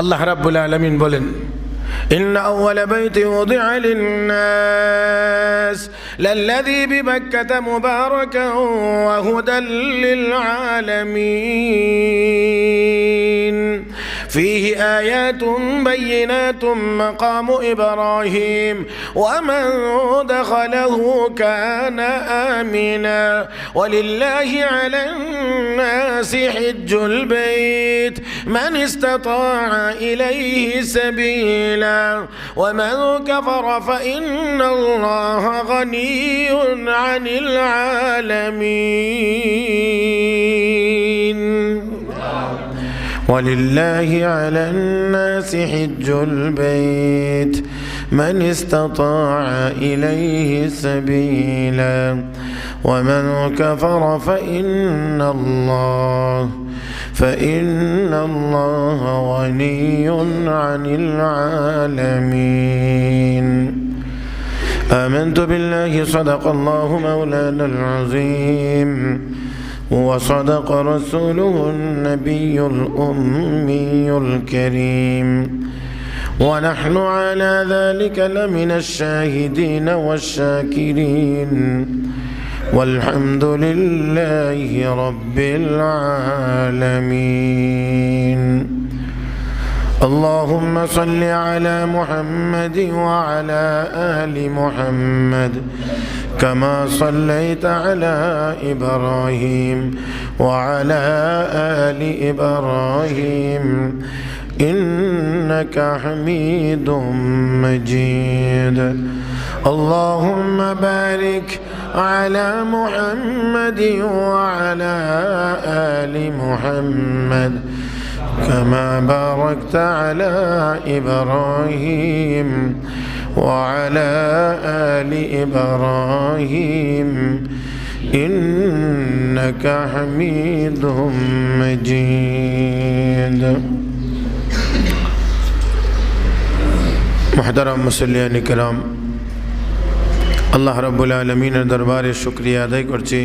আল্লাহ রাব্বুল আলামিন বলেন, إن أول بيت وضع للناس للذي ببكة مباركا وهدى للعالمين فيه آيات بينات مقام إبراهيم ومن دخله كان آمنا ولله على الناس حج البيت من استطاع إليه سبيلا ومن كفر فإن الله غني عن العالمين ولله على الناس حج البيت من استطاع إليه سبيلا ومن كفر فإن الله غني عن العالمين آمنت بالله صدق الله مولانا العظيم وصدق رسوله النبي الأمي الكريم ونحن على ذلك لمن الشاهدين والشاكرين والحمد لله رب العالمين اللهم صل على محمد وعلى آل محمد كما صليت على إبراهيم وعلى آل إبراهيم إنك حميد مجيد اللهم بارك على محمد وعلى آل محمد كما باركت على إبراهيم وعلى آل إبراهيم إنك حميد مجيد محترم মুসল্লিয়ান کرام আল্লাহ রাব্বুল আলামিনের দরবারে শুকরিয়া আদায় করছি,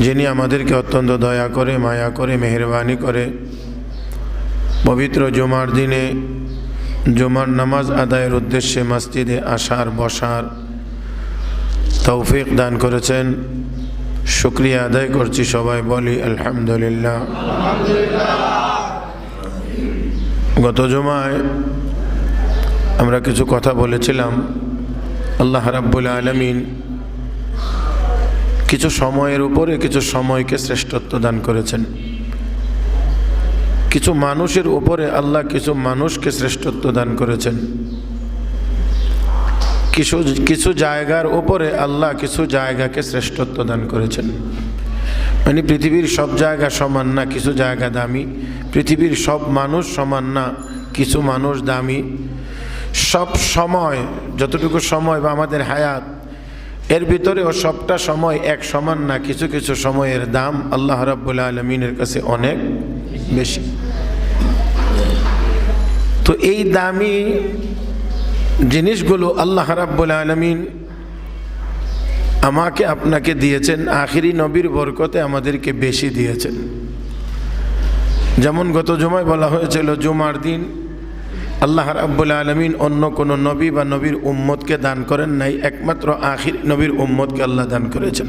যিনি আমাদেরকে অত্যন্ত দয়া করে, মায়া করে, মেহেরবানি করে পবিত্র জুমার দিনে জুমার নামাজ আদায়ের উদ্দেশ্যে মসজিদে আসার বসার তৌফিক দান করেছেন। শুকরিয়া আদায় করছি, সবাই বলি আলহামদুলিল্লাহ। গত জুমায় আমরা কিছু কথা বলেছিলাম। আল্লাহ রাব্বুল আলামিন কিছু সময়ের উপরে কিছু সময়কে শ্রেষ্ঠত্ব দান করেছেন। কিছু মানুষের উপরে আল্লাহ কিছু মানুষকে শ্রেষ্ঠত্ব দান করেছেন। কিছু জায়গার উপরে আল্লাহ কিছু জায়গাকে শ্রেষ্ঠত্ব দান করেছেন। মানে পৃথিবীর সব জায়গা সমান না, কিছু জায়গা দামি। পৃথিবীর সব মানুষ সমান না, কিছু মানুষ দামি। সব সময়, যতটুকু সময় বা আমাদের হায়াত, এর ভিতরেও সবটা সময় এক সমান না। কিছু কিছু সময়ের দাম আল্লাহ রাব্বুল আলামিনের কাছে অনেক বেশি। তো এই দামি জিনিসগুলো আল্লাহ রাব্বুল আলামিন আমাকে আপনাকে দিয়েছেন, আখিরি নবীর বরকতে আমাদেরকে বেশি দিয়েছেন। যেমন গত জুমায় বলা হয়েছিল, জুমার দিন আল্লাহ রাব্বুল আলামিন অন্য কোনো নবী বা নবীর উম্মতকে দান করেন নাই, একমাত্র আখির নবীর উম্মতকে আল্লাহ দান করেছেন।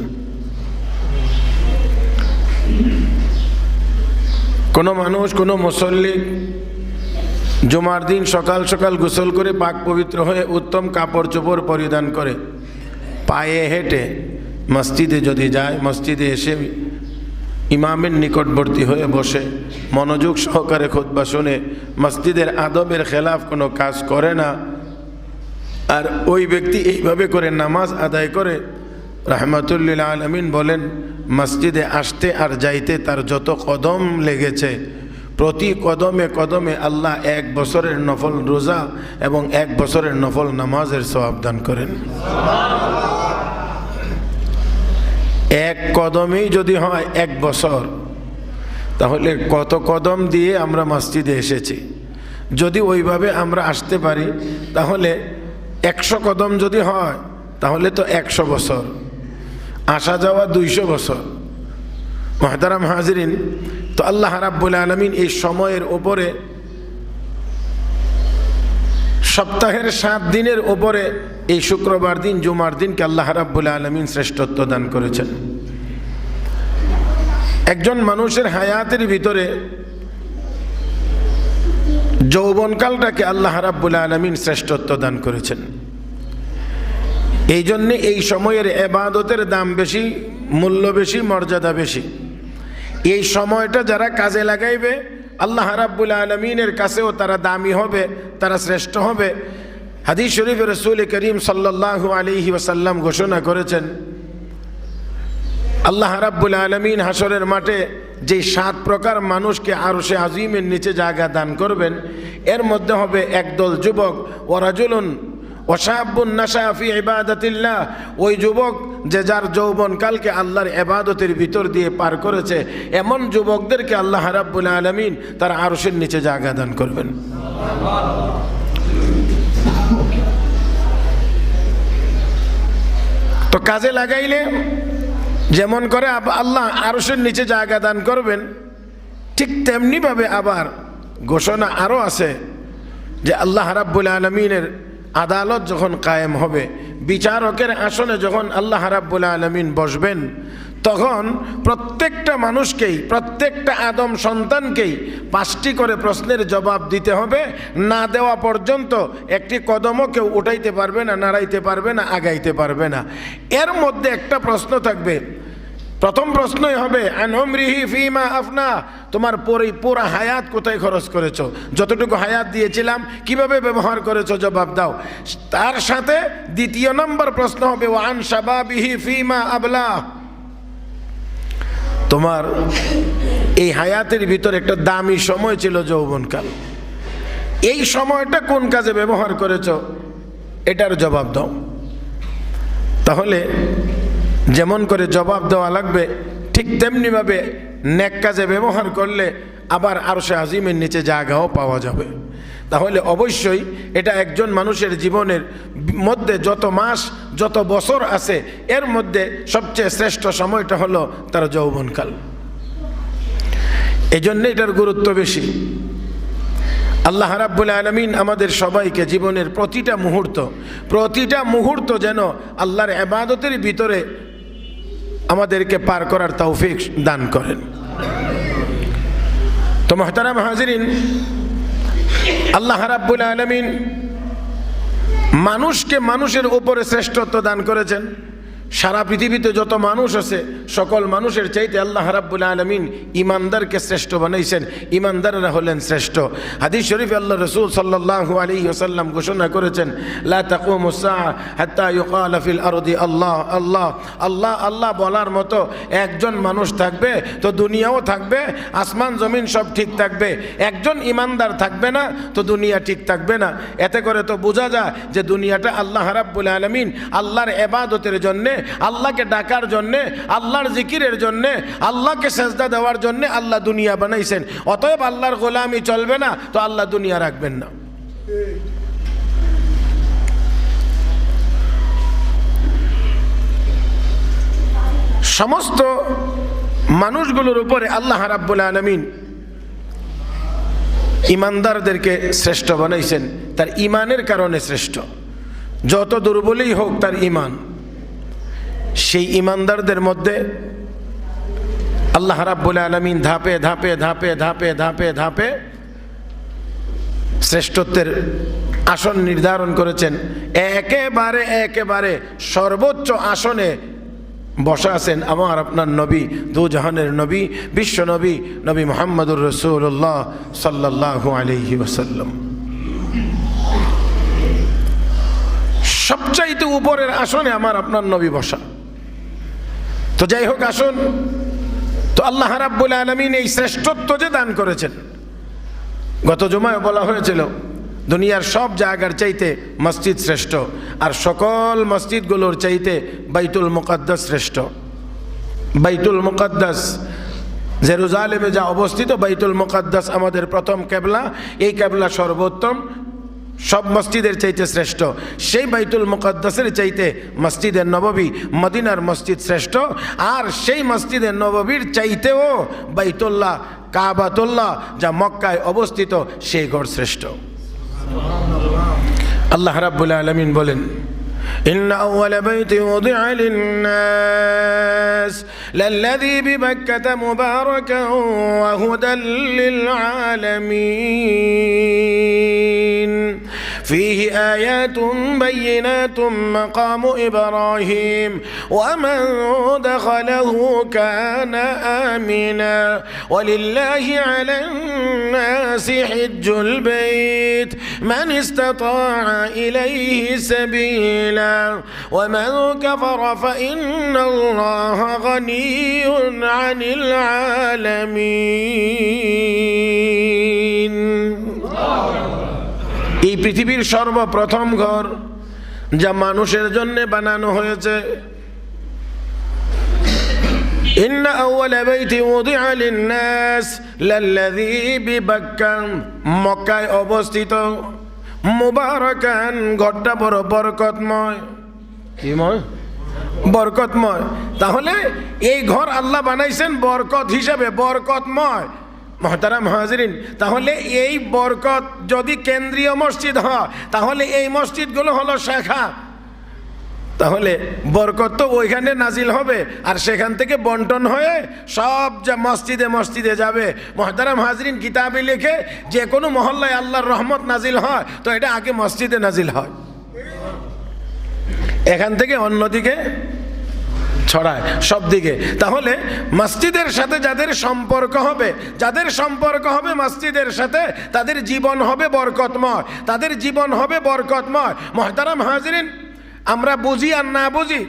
কোনো মানুষ, কোনো মুসল্লি জুমার দিন সকাল সকাল গোসল করে পাক পবিত্র হয়ে উত্তম কাপড় চোপড় পরিধান করে পায়ে হেঁটে মসজিদে যদি যায়, মসজিদে এসে ইমামের নিকটবর্তী হয়ে বসে মনোযোগ সহকারে খুতবা শুনে মসজিদের আদবের খেলাফ কোনো কাজ করে না, আর ওই ব্যক্তি এইভাবে করে নামাজ আদায় করে, রাহমাতুল লিল আলামিন বলেন মসজিদে আসতে আর যাইতে তার যত কদম লেগেছে, প্রতি কদমে কদমে আল্লাহ 1 বছরের নফল রোজা এবং 1 বছরের নফল নামাজের সওয়াব দান করেন। এক কদমেই যদি হয় 1 বছর, তাহলে কত কদম দিয়ে আমরা মসজিদে এসেছি। যদি ওইভাবে আমরা আসতে পারি, তাহলে 100 কদম যদি হয়, তাহলে তো 100 বছর, আসা যাওয়া 200 বছর। মুহতারাম হাজিরিন, তো আল্লাহ রাব্বুল আলামিন এই সময়ের উপরে সপ্তাহের 7 দিনের ওপরে এই শুক্রবার দিন জুমার দিনকে আল্লাহ রাব্বুল আলামিন শ্রেষ্ঠত্ব দান করেছেন। একজন মানুষের হায়াতের ভিতরে যৌবনকালটাকে আল্লাহ রাব্বুল আলামিন শ্রেষ্ঠত্ব দান করেছেন। এই জন্যে এই সময়ের ইবাদতের দাম বেশি, মূল্য বেশি, মর্যাদা বেশি। এই সময়টা যারা কাজে লাগাইবে আল্লাহ রাব্বুল আলামিনের কাছেও তারা দামি হবে, তারা শ্রেষ্ঠ হবে। হাদিস শরীফে রাসূল করিম সাল্লাল্লাহু আলাইহি ওয়াসাল্লাম ঘোষণা করেছেন, আল্লাহ রাব্বুল আলামিন হাসরের মাঠে যে 7 প্রকার মানুষকে আরশে আজিমের নিচে জায়গা দান করবেন, এর মধ্যে হবে একদল যুবক, ওয়ারাজুলুন ওয়াশাবুন নাশা ফি ইবাদাতিল্লাহ, ওই যুবক যে যার যৌবনকালকে আল্লাহর ইবাদতের ভিতর দিয়ে পার করেছে, এমন যুবকদেরকে আল্লাহ রাব্বুল আলামিন তার আরশের নিচে জায়গা দান করবেন। তো কাজে লাগাইলে যেমন করে আল্লাহ আরশের নিচে জায়গা দান করবেন, ঠিক তেমনিভাবে আবার ঘোষণা আরও আছে যে আল্লাহ রাব্বুল আলামিনের আদালত যখন কায়েম হবে, বিচারকের আসনে যখন আল্লাহ রাব্বুল আলামিন বসবেন, তখন প্রত্যেকটা মানুষকেই, প্রত্যেকটা আদম সন্তানকেই 5টি করে প্রশ্নের জবাব দিতে হবে। না দেওয়া পর্যন্ত একটি কদমও কেউ উঠাইতে পারবে না, নাড়াইতে পারবে না, আগাইতে পারবে না। এর মধ্যে একটা প্রশ্ন থাকবে। প্রথম প্রশ্নই হবে আন উমরিহি ফিমা আফনা, তোমার পুরো হায়াত কোথায় খরচ করেছো, যতটুকু হায়াত দিয়েছিলাম কিভাবে ব্যবহার করেছো, জবাব দাও। তার সাথে দ্বিতীয় নম্বর প্রশ্ন হবে ওয়ান শাবাবিহি ফিমা আবলা, তোমার এই হায়াতের ভিতর একটা দামি সময় ছিল যৌবনকাল, এই সময়টা কোন কাজে ব্যবহার করেছো, এটার জবাব দাও। তাহলে যেমন করে জবাব দেওয়া লাগবে, ঠিক তেমনিভাবে নেক কাজে ব্যবহার করলে আবার আরশে আজিমের নিচে জায়গাও পাওয়া যাবে। তাহলে অবশ্যই এটা একজন মানুষের জীবনের মধ্যে যত মাস, যত বছর আছে, এর মধ্যে সবচেয়ে শ্রেষ্ঠ সময়টা হলো তার যৌবনকাল। এই জন্যে এটার গুরুত্ব বেশি। আল্লাহ রাব্বুল আলামিন আমাদের সবাইকে জীবনের প্রতিটা মুহূর্ত যেন আল্লাহর ইবাদতের ভিতরে আমাদেরকে পার করার তৌফিক দান করেন। তো মুহতারাম হাজিরিন, আল্লাহ রাব্বুল আলামিন মানুষকে মানুষের উপরে শ্রেষ্ঠত্ব দান করেছেন। সারা পৃথিবীতে যত মানুষ আছে, সকল মানুষের চাইতে আল্লাহ রাব্বুল আলামিন ইমানদারকে শ্রেষ্ঠ বানাইছেন। ইমানদাররা হলেন শ্রেষ্ঠ। হাদিস শরীফে আল্লাহ রাসূল সাল্লাল্লাহু আলাইহি ওয়াসাল্লাম ঘোষণা করেছেন, লা তাকুমুস সাআ হাত্তা ইউকালা ফিল আরদি আল্লাহ আল্লাহ আল্লাহ আল্লাহ বলার মতো একজন মানুষ থাকবে তো দুনিয়াও থাকবে, আসমান জমিন সব ঠিক থাকবে। একজন ইমানদার থাকবে না তো দুনিয়া ঠিক থাকবে না। এতে করে তো বোঝা যায় যে দুনিয়াটা আল্লাহ রাব্বুল আলামিন আল্লাহর ইবাদতের জন্য, আল্লাহকে ডাকার জন্যে, আল্লাহর জিকিরের জন্যে, আল্লাহকে সেজদা দেওয়ার জন্যে আল্লাহ দুনিয়া বানাইছেন। অতএব আল্লাহর গোলামি চলবে না তো আল্লাহ দুনিয়া রাখবেন না। সমস্ত মানুষগুলোর উপরে আল্লাহ রাব্বুল আলামিন ইমানদারদেরকে শ্রেষ্ঠ বানাইছেন। তার ইমানের কারণে শ্রেষ্ঠ। যত দুর্বলই হোক তার ইমান, সেই ইমানদারদের মধ্যে আল্লাহ রাব্বুল আলামিন ধাপে ধাপে ধাপে ধাপে ধাপে ধাপে শ্রেষ্ঠত্বের আসন নির্ধারণ করেছেন। একেবারে একেবারে সর্বোচ্চ আসনে বসা আছেন আমার আপনার নবী, দুজাহানের নবী, বিশ্ব নবী, নবী মুহাম্মদুর রাসূলুল্লাহ সাল্লাল্লাহু আলাইহি ওয়াসাল্লাম। সবচাইতে উপরের আসনে আমার আপনার নবী বসা। তো যাই হোক, আসুন, তো আল্লাহ রাব্বুল আলামিন এই শ্রেষ্ঠত্ব যে দান করেছেন, গত জুমায় বলা হয়েছিল দুনিয়ার সব জায়গার চাইতে মসজিদ শ্রেষ্ঠ, আর সকল মসজিদগুলোর চাইতে বাইতুল মুকাদ্দাস শ্রেষ্ঠ। বাইতুল মুকাদ্দাস জেরুজালেমে যা অবস্থিত, বাইতুল মুকাদ্দাস আমাদের প্রথম কেবলা। এই কেবলা সর্বোত্তম, সব মসজিদের চাইতে শ্রেষ্ঠ। সেই বাইতুল মুকাদ্দাসের চাইতে মসজিদে নববী, মদিনার মসজিদ শ্রেষ্ঠ। আর সেই মসজিদে নববীর চাইতেও বাইতুল্লাহ, কাবাতুল্লাহ যা মক্কায় অবস্থিত, সেই ঘর শ্রেষ্ঠ। আল্লাহ রাব্বুল আলামিন বলেন, إن أول بيت وضع للناس للذي ببكة مباركا وهدى للعالمين فيه آيات بينات مقام إبراهيم ومن دخله كان آمنا ولله على الناس حج البيت من استطاع إليه سبيلا ومن كفر فإن الله غني عن العالمين। এই পৃথিবীর সর্বপ্রথম ঘর যা মানুষের জন্য বানানো হয়েছে, إن أول بيت وضع للناس للذي ببكة মক্কায় অবস্থিত, মুবারাকান ঘরটা বড় বরকতময়। কিময়? বরকতময়। তাহলে এই ঘর আল্লাহ বানাইছেন বরকত হিসাবে, বরকতময়। মুহতারাম হাজিরিন, তাহলে এই বরকত যদি কেন্দ্রীয় মসজিদ হয় তাহলে এই মসজিদগুলো হলো শাখা, তাহলে বরকত তো ওইখানে নাজিল হবে আর সেখান থেকে বন্টন হয়ে সব যা মসজিদে মসজিদে যাবে। মুহতারাম হাজরিন, কিতাবে লেখে যে কোনো মহল্লায় আল্লাহর রহমত নাজিল হয় তো এটা আগে মসজিদে নাজিল হয়, এখান থেকে অন্যদিকে ছড়ায় সব দিকে। তাহলে মসজিদের সাথে যাদের সম্পর্ক হবে, মসজিদের সাথে তাদের জীবন হবে বরকতময়, তাদের জীবন হবে বরকতময়। মুহতারাম হাজরিন, আমরা বুঝি আর না বুঝি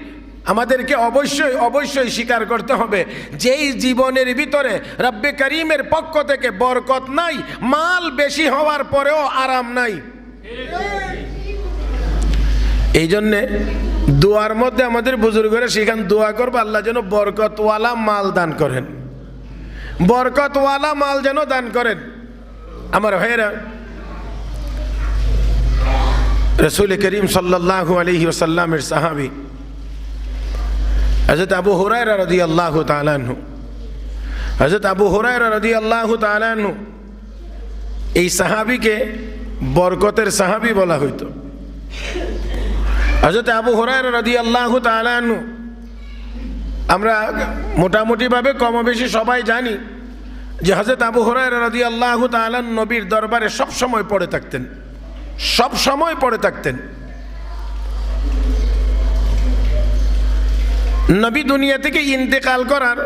আমাদেরকে অবশ্যই স্বীকার করতে হবে যেই জীবনের ভিতরে রব্বে করিমের পক্ষ থেকে বরকত নাই, মাল বেশি হওয়ার পরেও আরাম নাই। এই জন্যে দোয়ার মধ্যে আমাদের বুজুর্গরা সেখানে দোয়া করবো আল্লাহ যেন বরকতওয়ালা মাল দান করেন, বরকতওয়ালা মাল যেন দান করেন। আমার ভাইয়েরা, রসুল করিম সাল্লাল্লাহু আলাইহি ওয়াসাল্লামের সাহাবী হযরত আবু হুরায়রা রাদিয়াল্লাহু তাআলা আনহু, হযরত আবু হুরায়রা রাদিয়াল্লাহু তাআলা আনহু, এই সাহাবীকে বরকতের সাহাবী বলা হইতো। হযরত আবু হুরায়রা রাদিয়াল্লাহু তাআলা আনহু আমরা মোটামুটিভাবে কম বেশি সবাই জানি যে হযরত আবু হুরায়রা রাদিয়াল্লাহু তাআলা নবীর দরবারে সব সময় পড়ে থাকতেন, সব সময় পড়ে থাকতেন। নবী দুনিয়া থেকে ইন্তেকাল করার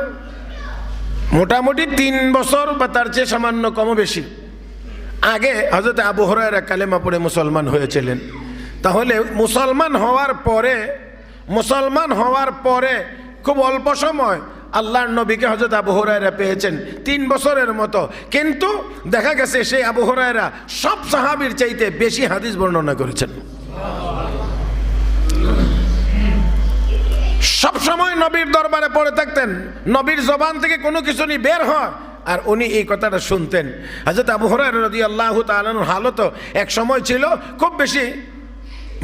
মোটামুটি 3 বছর বা তার চেয়ে সামান্য কম বেশি আগে হযরত আবু হুরায়রা কালেমা পড়ে মুসলমান হয়েছিলেন। তাহলে মুসলমান হওয়ার পরে খুব অল্প সময় আল্লাহর নবীকে হযরত আবু হুরায়রা পেয়েছেন 3 বছরের মতো, কিন্তু দেখা গেছে সেই আবু হুরায়রা সব সাহাবীর চাইতে বেশি হাদিস বর্ণনা করেছেন। সব সময় নবীর দরবারে পড়ে থাকতেন, নবীর জবান থেকে কোনো কিছু নি বের হয় আর উনি এই কথাটা শুনতেন। হযরত আবু হুরায়রা রাদিয়াল্লাহু তাআলা আনহুর হালত এক সময় ছিল খুব বেশি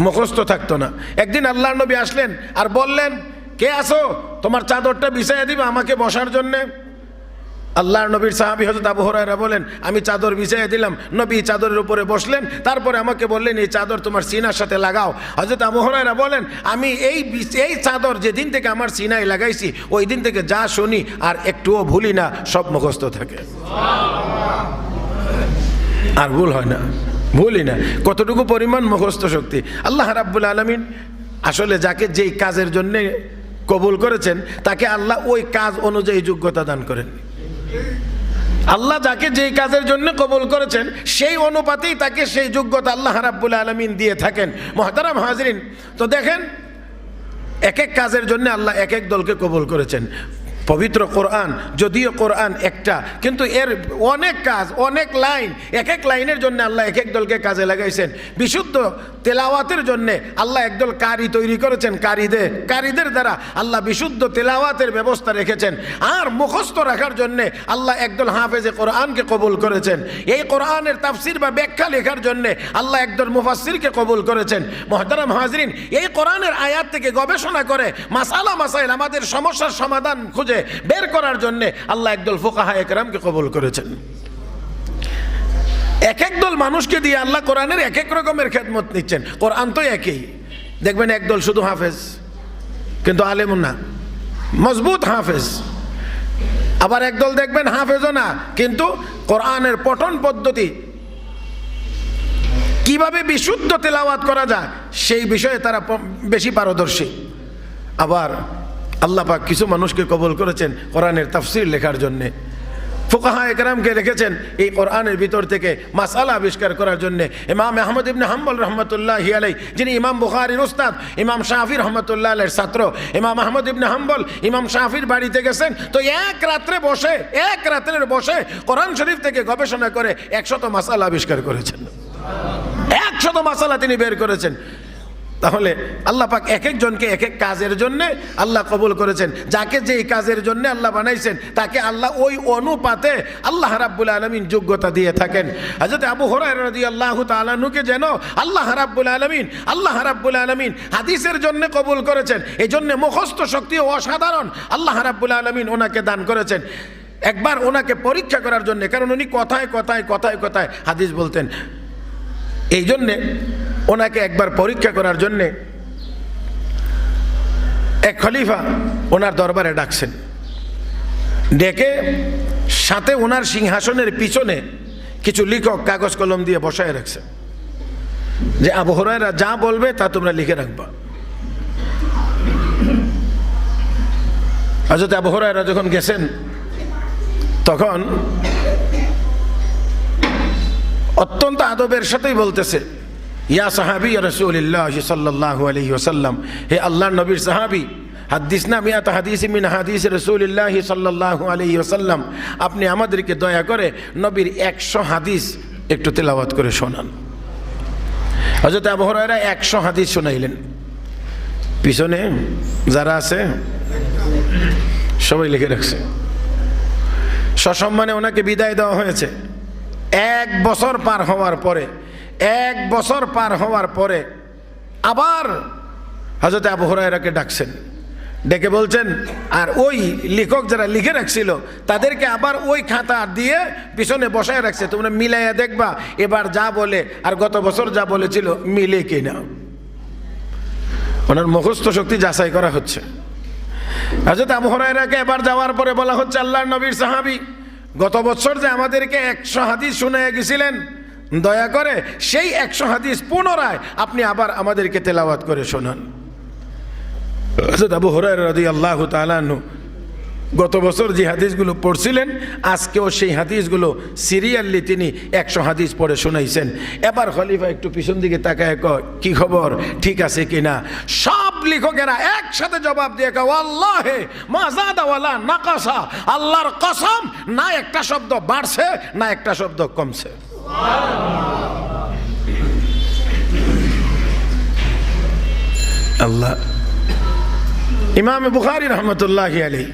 মুখস্থ থাকতো না। একদিন আল্লাহর নবী আসলেন আর বললেন, কে আসো, তোমার চাদরটা বিছাইয়া দিবা আমাকে বসার জন্যে। আল্লাহর নবীর সাহাবী হযরত আবু হুরায়রা বলেন, আমি চাদর বিছাইয়া দিলাম। নবী চাদরের উপরে বসলেন, তারপরে আমাকে বললেন এই চাদর তোমার সিনার সাথে লাগাও। হযরত আবু হুরায়রা বলেন, আমি এই চাদর যেদিন থেকে আমার সিনায় লাগাইছি ওই দিন থেকে যা শুনি আর একটুও ভুলি না, সব মুখস্থ থাকে আর ভুল হয় না, ভুলি না। কতটুকু পরিমাণ মুখস্থ শক্তি! আল্লাহ রাব্বুল আলামিন আসলে যাকে যেই কাজের জন্য কবুল করেছেন তাকে আল্লাহ ওই কাজ অনুযায়ী যোগ্যতা দান করেন। আল্লাহ যাকে যেই কাজের জন্য কবুল করেছেন সেই অনুপাতেই তাকে সেই যোগ্যতা আল্লাহ রাব্বুল আলামিন দিয়ে থাকেন। মুহতারাম হাজরিন, তো দেখেন এক এক কাজের জন্য আল্লাহ এক এক দলকে কবুল করেছেন। পবিত্র কোরআন, যদিও কোরআন একটা, কিন্তু এর অনেক কাজ, অনেক লাইন, এক এক লাইনের জন্য আল্লাহ এক এক দলকে কাজে লাগাইছেন। বিশুদ্ধ তেলাওয়াতের জন্য আল্লাহ একদল কারি তৈরি করেছেন, কারিদের দ্বারা আল্লাহ বিশুদ্ধ তেলাওয়াতের ব্যবস্থা রেখেছেন। আর মুখস্থ রাখার জন্য আল্লাহ একদল হাফেজে কোরআনকে কবুল করেছেন। এই কোরআনের তাফসির বা ব্যাখ্যা লেখার জন্য আল্লাহ একদল মুফাসসিরকে কবুল করেছেন। মুহতারাম হাজরিন, এই কোরআনের আয়াত থেকে গবেষণা করে মাসাইল আমাদের সমস্যার সমাধান খুঁজে বের করার জন্য আল্লাহ একদল ফুকাহা একরামকে কবুল করেছেন। এক এক দল মানুষকে দিয়ে আল্লাহ কোরআনের এক এক রকমের খেদমত নিচ্ছেন। কোরআন তো একই, দেখবেন একদল শুধু হাফেজ কিন্তু আলেম না, মজবুত হাফেজ। আবার একদল দেখবেন হাফেজও না কিন্তু কোরআনের পঠন পদ্ধতি কিভাবে বিশুদ্ধ তেলাওয়াত করা যায় সেই বিষয়ে তারা বেশি পারদর্শী। আবার আল্লাহ পাক কিছু মানুষকে কবুল করেছেন কোরআনের তাফসীর লেখার জন্যে, ফুকাহা একরামকে রেখেছেন এই কোরআনের ভিতর থেকে মাসআলা আবিষ্কার করার জন্য। ইমাম আহমদ ইবনে হাম্বল রহমতুল্লাহি আলাইহি, যিনি ইমাম বুখারীর উস্তাদ, ইমাম শাফি রহমতুল্লাহ আলাইহির ছাত্র, ইমাম আহমদ ইবনে হাম্বল ইমাম শাফির বাড়িতে গেছেন, তো এক রাত্রের বসে কোরআন শরীফ থেকে গবেষণা করে 100 মাসআলা আবিষ্কার করেছেন। 100 মাসআলা তিনি বের করেছেন। তাহলে আল্লাহ পাক এক একজনকে এক এক কাজের জন্য আল্লাহ কবুল করেছেন। যাকে যেই কাজের জন্য আল্লাহ বানাইছেন তাকে আল্লাহ ওই অনুপাতে আল্লাহ রাব্বুল আলামিন যোগ্যতা দিয়ে থাকেন। হযরত আবু হুরায়রা রাদিয়াল্লাহু তাআলা আনহুকে যেন আল্লাহ রাব্বুল আলামিন হাদিসের জন্য কবুল করেছেন, এই জন্য মুখস্থ শক্তি অসাধারণ আল্লাহ রাব্বুল আলামিন ওনাকে দান করেছেন। একবার ওনাকে পরীক্ষা করার জন্য, কারণ উনি কথায় হাদিস বলতেন, এই জন্যে ওনাকে একবার পরীক্ষা করার জন্যে এক খলিফা ওনার দরবারে ডাকছেন। ডেকে সাথে ওনার সিংহাসনের পিছনে কিছু লেখক কাগজ কলম দিয়ে বসায় রাখছে যে আবু হুরায়রা যা বলবে তা তোমরা লিখে রাখবা। হযরত আবু হুরায়রা যখন গেছেন তখন অত্যন্ত আদবের সাথেই বলতেছে, ইয়া সাহাবী রাসূলুল্লাহ সাল্লাল্লাহু আলাইহি ওয়াসাল্লাম, হে আল্লাহর নবীর সাহাবী, হাদিসনা মিয়াত হাদিস মিন হাদিস রাসূলুল্লাহ সাল্লাল্লাহু আলাইহি ওয়াসাল্লাম, আপনি আমাদেরকে দয়া করে নবীর 100 হাদিস একটু তেলাওয়াত করে শোনান। হযরত আবু হুরায়রা 100 হাদিস শোনাইলেন। পিছনে যারা আছে সবাই লিখে রাখছে। সসম্মানে ওনাকে বিদায় দেওয়া হয়েছে। 1 বছর পার হওয়ার পরে আবার হযরত আবু হুরায়রাকে ডাকছেন, ডেকে বলছেন, আর ওই লেখক যারা লিখে রাখছিল তাদেরকে আবার ওই খাতা দিয়ে পিছনে বসায় রাখছে, তোমরা মিলাইয়া দেখবা এবার যা বলে আর গত বছর যা বলেছিল মিলে কিনা। ওনার মুখস্থ শক্তি যাচাই করা হচ্ছে। হযরত আবু হুরায়রাকে এবার যাওয়ার পরে বলা হচ্ছে, আল্লাহর নবীর সাহাবী, গত বছর যে আমাদেরকে 100 হাদিস শুনাইয়া গেছিলেন, দয়া করে সেই 100 হাদিস পুনরায় আপনি আবার আমাদেরকে তেলাওয়াত করে শোনান। হযরত আবু হুরায়রা রাদিয়াল্লাহু তাআলা আনহু গত বছর যে হাদিসগুলো পড়ছিলেন আজকেও সেই হাদিসগুলো সিরিয়ালি তিনি 100 হাদিস পড়ে শোনাইছেন। এবার খলিফা একটু পিছন দিকে তাকায় কয়, কি খবর, ঠিক আছে কিনা? সব লেখকেরা একসাথে জবাব দিয়ে কয়, ওয়াল্লাহি মা যাদা ওয়ালা নাকাসা, আল্লাহর কসম, না একটা শব্দ বাড়ছে না একটা শব্দ কমছে। আল্লাহ। ইমাম বুখারী রহমতুল্লাহি আলাইহি,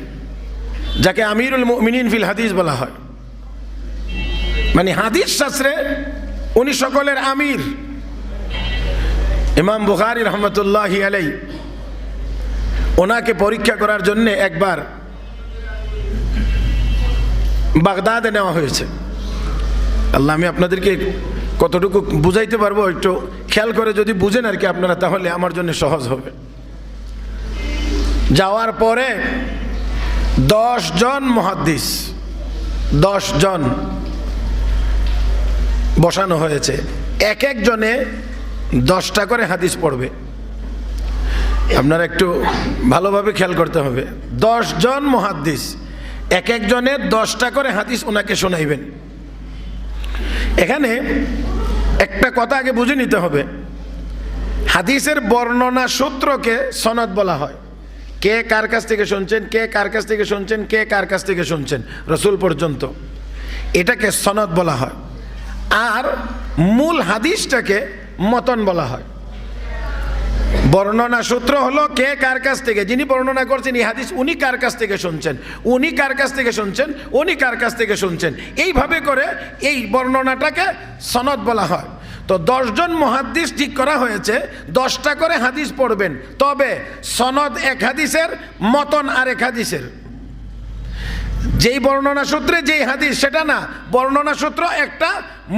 যাকে আমিরুল মুমিনিন ফিল হাদিস বলা হয়, মানে হাদিস শাস্ত্রে উনি সকলের আমির, ইমাম বুখারী রহমতুল্লাহি আলাইহি, ওনাকে পরীক্ষা করার জন্য একবার বাগদাদে নেওয়া হয়েছে। আল্লাহ, আমি আপনাদেরকে কতটুকু বুঝাইতে পারবো একটু খেয়াল করে যদি বুঝেন আর কি আপনারা, তাহলে আমার জন্য সহজ হবে। যাওয়ার পরে 10 জন মুহাদ্দিস, 10 জন বসানো হয়েছে, এক একজনে 10টা করে হাদিস পড়বে। আপনারা একটু ভালোভাবে খেয়াল করতে হবে। 10 জন মুহাদ্দিস, এক একজনে 10টা করে হাদিস ওনাকে শোনাইবেন। এখানে একটা কথা আগে বুঝে নিতে হবে, হাদিসের বর্ণনা সূত্রকে সনদ বলা হয়। কে কার কাছ থেকে শুনছেন, কে কার কাছ থেকে শুনছেন, কে কার কাছ থেকে শুনছেন, রাসূল পর্যন্ত, এটাকে সনদ বলা হয়। আর মূল হাদিসটাকে মতন বলা হয়। বর্ণনা সূত্র হলো কে কার কাছ থেকে, যিনি বর্ণনা করছেন এই হাদিস উনি কার কাছ থেকে শুনছেন, উনি কার কাছ থেকে শুনছেন, উনি কার কাছ থেকে শুনছেন, এইভাবে করে এই বর্ণনাটাকে সনদ বলা হয়। তো 10 জন মুহাদ্দিস ঠিক করা হয়েছে 10টা করে হাদিস পড়বেন, তবে সনদ এক হাদিসের, মতন আরেক হাদিসের। যেই বর্ণনা সূত্রে যেই হাদিস সেটা না, বর্ণনা সূত্র একটা,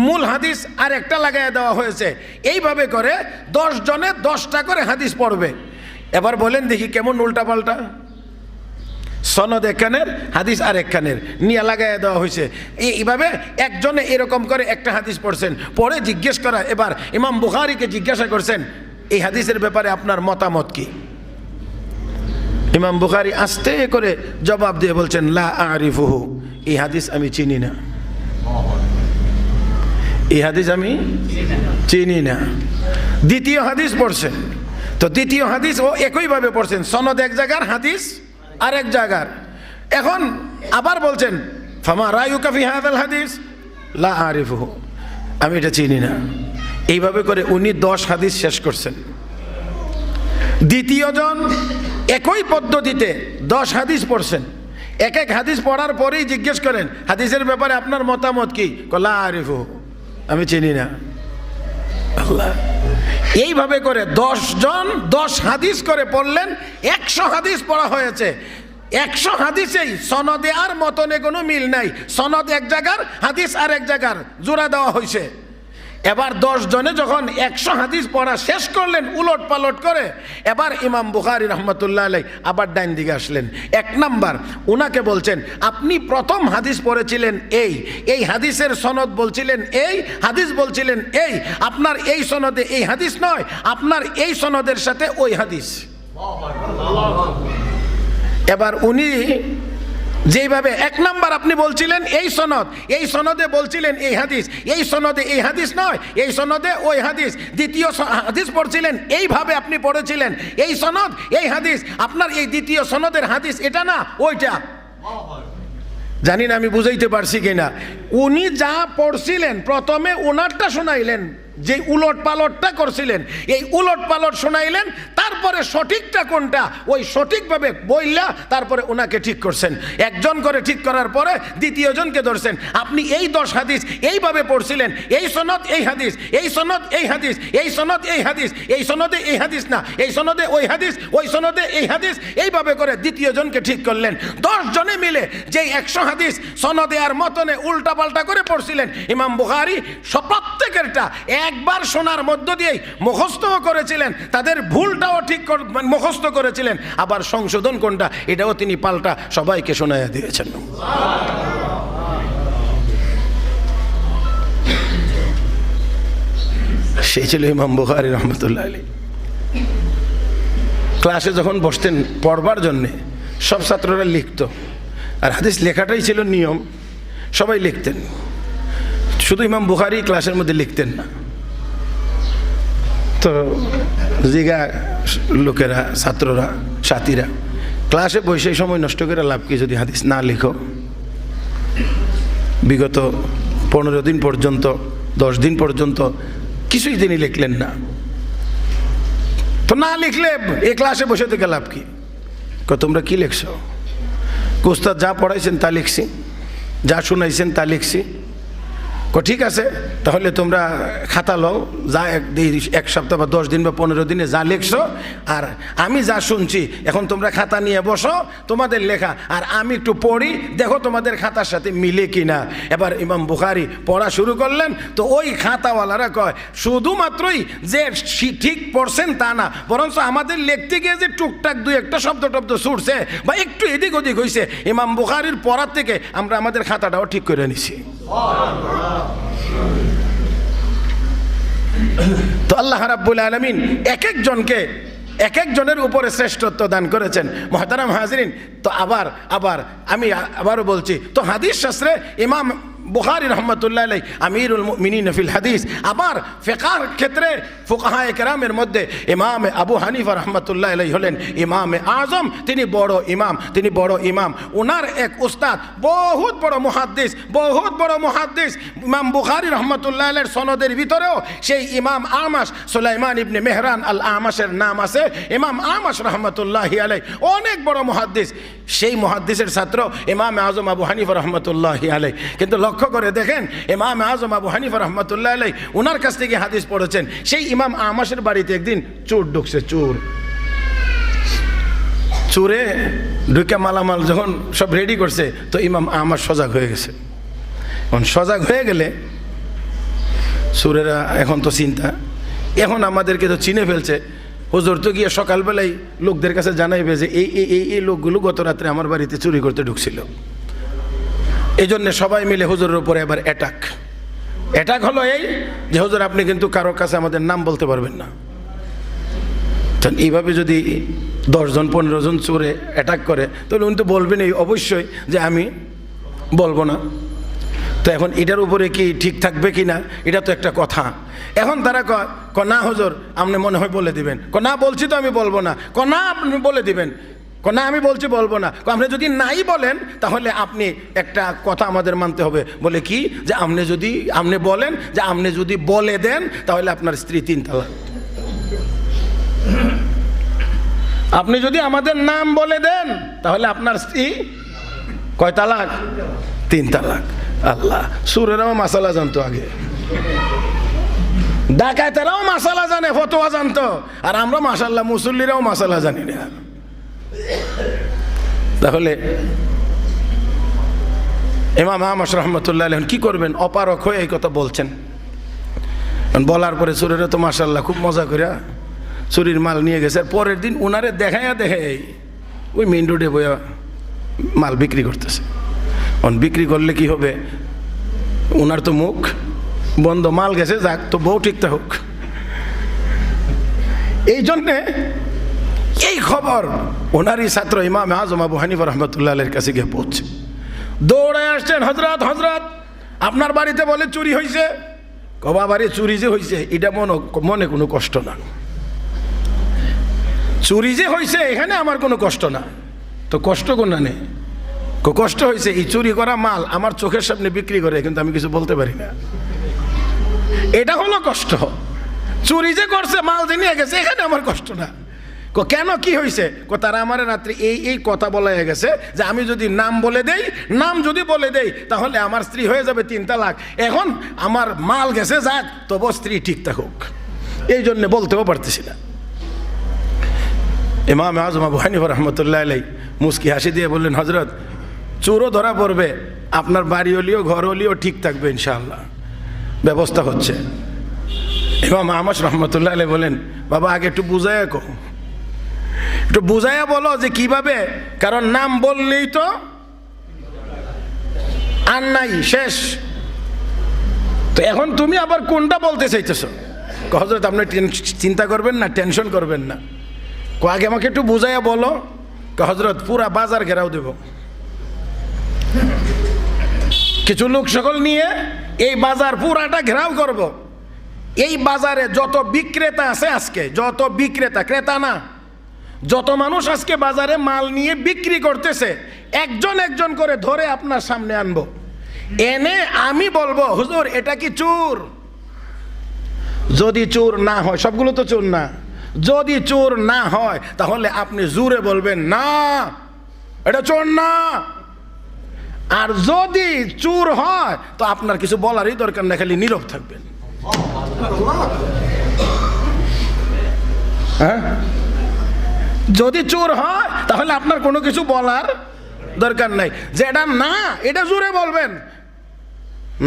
মূল হাদিস আর একটা লাগাইয়া দেওয়া হয়েছে। এইভাবে করে 10 জনে 10টা করে হাদিস পড়বে। এবার বলেন দেখি কেমন উল্টাপাল্টা, সনদ একখানের হাদিস আর একখানের নিয়ে লাগাইয়া দেওয়া হয়েছে। এইভাবে একজনে এরকম করে একটা হাদিস পড়ছেন, পরে জিজ্ঞেস করা, এবার ইমাম বুখারীকে জিজ্ঞাসা করছেন এই হাদিসের ব্যাপারে আপনার মতামত কি? ইমাম বুখারী আস্তে করে জবাব দিয়ে বলছেন লা আরিফুহু, এই হাদিস আমি চিনি না, এই হাদিস আমি চিনি না। দ্বিতীয় হাদিস পড়ছেন, তো দ্বিতীয় হাদিস ও একইভাবে পড়ছেন, সনদ এক জায়গার, হাদিস আর এক জায়গার। এখন আবার বলছেন ফামা রায়ুকা ফি হাযাল হাদিস লা আরিফুহু, আমি এটা চিনি না। এইভাবে করে উনি 10 হাদিস শেষ করছেন। দ্বিতীয়জন একই পদ্ধতিতে 10 হাদিস পড়ছেন, এক এক হাদিস পড়ার পরেই জিজ্ঞেস করেন হাদিসের ব্যাপারে আপনার মতামত কি? লা আরিফুহু, আমি চিনি না। আল্লাহ, এইভাবে করে 10 জন 10 হাদিস করে পড়লেন, 100 হাদিস পড়া হয়েছে। 100 হাদিসেই সনদে আর মতনে কোনো মিল নাই, সনদ এক জায়গার, হাদিস আর এক জায়গার, জোড়া দেওয়া হয়েছে। এবার 10 জনে যখন 100 হাদিস পড়া শেষ করলেন উলট পালট করে, এবার ইমাম বুখারী রহমতুল্লাহ আলাইহি আবার ডাইন দিকে আসলেন। 1 নাম্বার উনাকে বলছেন আপনি প্রথম হাদিস পড়েছিলেন এই হাদিসের সনদ বলছিলেন এই, হাদিস বলছিলেন এই, আপনার এই সনদে এই হাদিস নয়, আপনার এই সনদের সাথে ওই হাদিস। এবার উনি যেইভাবে 1 নাম্বার আপনি বলছিলেন এই সনদ, এই সনদে বলছিলেন এই হাদিস, এই সনদে এই হাদিস নয়, এই সনদে ওই হাদিস। দ্বিতীয় হাদিস পড়ছিলেন এইভাবে আপনি পড়েছিলেন এই সনদ এই হাদিস, আপনার এই দ্বিতীয় সনদের হাদিস এটা না ওইটা। জানি না আমি বুঝাইতে পারছি কিনা। উনি যা পড়ছিলেন প্রথমে ওনারটা শোনাইলেন, যে উলট পালটটা করছিলেন এই উলট পালট শোনাইলেন, তারপরে সঠিকটা কোনটা ওই সঠিকভাবে বললা তারপরে ওনাকে ঠিক করছেন। একজন করে ঠিক করার পরে দ্বিতীয় জনকে ধরছেন, আপনি এই 10 হাদিস এইভাবে পড়ছিলেন, এই সনদ এই হাদিস, এই সনদ এই হাদিস, এই সনদ এই হাদিস, এই সনদে এই হাদিস না, এই সনদে ওই হাদিস, ওই সনদে এই হাদিস, এইভাবে করে দ্বিতীয় জনকে ঠিক করলেন। 10 জনে মিলে যেই 100 হাদিস সনদে আর মতনে উল্টা পাল্টা করে পড়ছিলেন, ইমাম বুখারী প্রত্যেকেরটা একবার শোনার মধ্য দিয়েই মুখস্থও করেছিলেন, তাদের ভুলটাও ঠিক মুখস্থ করেছিলেন, আবার সংশোধন কোনটা এটাও তিনি পাল্টা সবাইকে শোনাইয়া দিয়েছেন। সেই ছিল ইমাম বুখারী রহমতুল্লাহ আলাইহি। ক্লাসে যখন বসতেন পড়বার জন্যে সব ছাত্ররা লিখত, আর হাদিস লেখাটাই ছিল নিয়ম, সবাই লিখতেন, শুধু ইমাম বুখারী ক্লাসের মধ্যে লিখতেন না। তো জিগা লোকেরা, ছাত্ররা, সাথীরা, ক্লাসে বসে সময় নষ্ট করে লাভ কি যদি হাদিস না লিখো? বিগত 15 দিন পর্যন্ত 10 দিন পর্যন্ত কিছুই তিনি লিখলেন না, তো না লিখলে এই ক্লাসে বসে থেকে লাভ কি? তোমরা কি লিখছো? উস্তাদ যা পড়াইছেন তা লিখছি, যা শুনাইছেন তা লিখছি। ঠিক আছে, তাহলে তোমরা খাতা লও, যা 1 সপ্তাহ বা 10 দিন বা 15 দিনে যা লিখছো, আর আমি যা শুনছি, এখন তোমরা খাতা নিয়ে বসো, তোমাদের লেখা, আর আমি একটু পড়ি, দেখো তোমাদের খাতার সাথে মিলে কিনা। এবার ইমাম বুখারী পড়া শুরু করলেন, তো ওই খাতাওয়ালারা কয় শুধুমাত্রই যে ঠিক পড়ছেন তা না, বরঞ্চ আমাদের লিখতে গিয়ে যে টুকটাক 2-1টা শব্দ টব্দ ছুটছে বা একটু এদিক ওদিক হয়েছে, ইমাম বুখারীর পড়ার থেকে আমরা আমাদের খাতাটাও ঠিক করে নিছি। তো আল্লাহ রাব্বুল আলামিন এক একজনের উপরে শ্রেষ্ঠত্ব দান করেছেন। মুহতারাম হাজিরিন, তো আবার আমি আবারও বলছি, তো হাদিস শাস্ত্রে ইমাম বুখারী রহমতুল্লাহ আলাইহি আমিরুল মুমিনিন ফিল হাদিস, আবার ফিকহের ক্ষেত্রে ফুকাহায়ে কেরামের মধ্যে ইমাম আবু হানিফা রহমতুল্লাহ আলাইহি হলেন ইমামে আজম, তিনি বড় ইমাম। ওনার এক উস্তাদ বহুত বড় মুহাদ্দিস ইমাম বুখারী রহমতুল্লাহ আলাইহির সনদের ভিতরেও সেই ইমাম আমাশ সুলাইমান ইবনে মেহরান আল আমাশের নাম আছে। ইমাম আমাশ রহমতুল্লাহি আলাইহি অনেক বড় মুহাদ্দিস, সেই মুহাদ্দিসের ছাত্র ইমাম আজম আবু হানিফা রহমতুল্লাহি আলাইহি। কিন্তু লক্ষ্য করে দেখেন, ইমাম আজম আবু হানিফা রহমতুল্লাহ আলাইহি ওনার কাছ থেকে হাদিস পড়েছেন। সেই ইমাম আমাশের বাড়িতে একদিন চোর ঢুকছে, চুরে ঢুকে মালামাল যখন সব রেডি করছে, তো ইমাম আমার সজাগ হয়ে গেছে। এখন সজাগ হয়ে গেলে চুরেরা এখন তো চিন্তা, এখন আমাদেরকে তো চিনে ফেলছে। হুজুর তো গিয়ে সকালবেলায় লোকদের কাছে জানাইবে যে এই লোকগুলো গত রাত্রে আমার বাড়িতে চুরি করতে ঢুকছিল। এই জন্যে সবাই মিলে হুজুরের উপরে এবার অ্যাটাক হলো এই যে হুজুর আপনি কিন্তু কারো কাছে আমাদের নাম বলতে পারবেন না। এইভাবে যদি 10 জন 15 জন চোরে অ্যাটাক করে তাহলে উনি তো বলবেন এই অবশ্যই যে আমি বলবো না। তো এখন এটার উপরে কি ঠিক থাকবে কি না, এটা তো একটা কথা। এখন তারা কয় না হুজুর আপনি মনে হয় বলে দিবেন। না বলছি তো আমি বলবো না। না আপনি বলে দিবেন। না আমি বলছি বলবো না। আপনি যদি নাই বলেন তাহলে আপনি একটা কথা আমাদের মানতে হবে। বলে কি যে আপনি বলেন যে আপনি যদি বলে দেন তাহলে আপনার স্ত্রী 3 তালাক। আপনি যদি আমাদের নাম বলে দেন তাহলে আপনার স্ত্রী কয় তালাক? 3 তালাক। আল্লাহ, সুরেরাও মাসালা জানতো আগে, ডাকাতেরাও মাসালা জানে, ফতোয়া জানতো, আর আমরা মাশাআল্লাহ মুসল্লিরাও মাসালা জানি না। তাহলে ইমাম আহমদ রহমতুল্লাহ আলাইহি কি করবেন? অপারক হয়ে এই কথা বলছেন। বলার পরে চোরেরা তো মাশাআল্লাহ খুব মজা করে চুরির মাল নিয়ে গেছে। পরের দিন উনারে দেখায় ওই মেইন রোডে বইয়া মাল বিক্রি করতেছে। বিক্রি করলে কি হবে? উনার তো মুখ বন্ধ, মাল গেছে, যাক তো বউ ঠিকঠাক হোক। এই জন্যে এই খবর ওনারই ছাত্র ইমাম আজম আবু হানিফা রহমতুল্লাহ আলাইহির কাছে গিয়ে পৌঁছে দৌড়ায় আসছেন, হযরত আপনার বাড়িতে বলে চুরি হয়েছে। কবা বাড়ি চুরি যে হয়েছে এটা মনে কোনো কষ্ট না, চুরি যে হয়েছে এখানে আমার কোনো কষ্ট না। তো কষ্ট কোন না নেই, কষ্ট হয়েছে এই চুরি করা মাল আমার চোখের সামনে বিক্রি করে, কিন্তু আমি কিছু বলতে পারি না, এটা হলো কষ্ট। চুরি যে করছে মাল যে নিয়ে গেছে এখানে আমার কষ্ট না। কেন কি হয়েছে? তারা আমার রাত্রে এই কথা বলা হয়ে গেছে যে আমি যদি নাম বলে দেই তাহলে আমার স্ত্রী হয়ে যাবে 3 তালাক। এখন আমার মাল গেছে, যাক তবু স্ত্রী ঠিক থাকুক, এই জন্য বলতেও পারতেছি না। ইমাম আজম আবু হানিফা রহমতুল্লাহ আলাইহি মুস্কি হাসি দিয়ে বললেন, হযরত চোরও ধরা পড়বে, আপনার বাড়ি হলিও ঘর হলিও ঠিক থাকবে ইনশাআল্লাহ, ব্যবস্থা হচ্ছে। ইমাম আহমদ রহমতুল্লাহ আলাইহি বলেন, বাবা আগে একটু বুঝাইয়া বলো যে কিভাবে, কারণ নাম বললেই তো আর নাই, শেষ। তো এখন তুমি আবার কোনটা বলতে চাইতেছো? হযরত আপনি চিন্তা করবেন না, টেনশন করবেন না, আগে আমাকে একটু বুঝাইয়া বলো। হযরত পুরা বাজার ঘেরাও দেব, কিছু লোক সকল নিয়ে এই বাজার পুরাটা ঘেরাও করব। এই বাজারে যত বিক্রেতা আছে আজকে, যত বিক্রেতা, ক্রেতা না, যত মানুষ আজকে বাজারে মাল নিয়ে বিক্রি করতেছে একজন একজন করে ধরে আপনার সামনে আনবো, এনে আমি বলবো হুজুর এটা কি চোর? যদি চোর না হয়, সবগুলো তো চোর না, যদি চোর না হয় তাহলে আপনি জোরে বলবেন না এটা চোর না। আর যদি চোর হয় তো আপনার কিছু বলারই দরকার না, খালি নীরব থাকবেন। হ্যাঁ, যদি চোর হয় তাহলে আপনার কোনো কিছু বলার দরকার নাই, যে এটা না এটা জোরে বলবেন।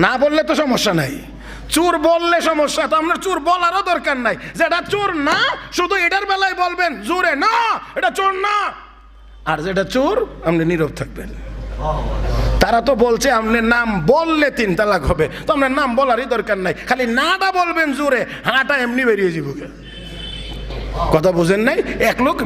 না বললে তো সমস্যা নাই, চোর বললে সমস্যা, তো আপনার চোর বলারও দরকার নাই, যে এটা চোর না, শুধু এটার বেলায় বলবেন জোরে না এটা চোর না, আর যেটা চোর আপনি নীরব থাকবেন। তারা তো বলছে আপনার নাম বললে 3 তালাক হবে, তো আপনার নাম বলারই দরকার নাই, খালি নাটা বলবেন জোরে, হাঁটা এমনি বেরিয়ে যাবো। কথা বুঝেন নাই? এক লোক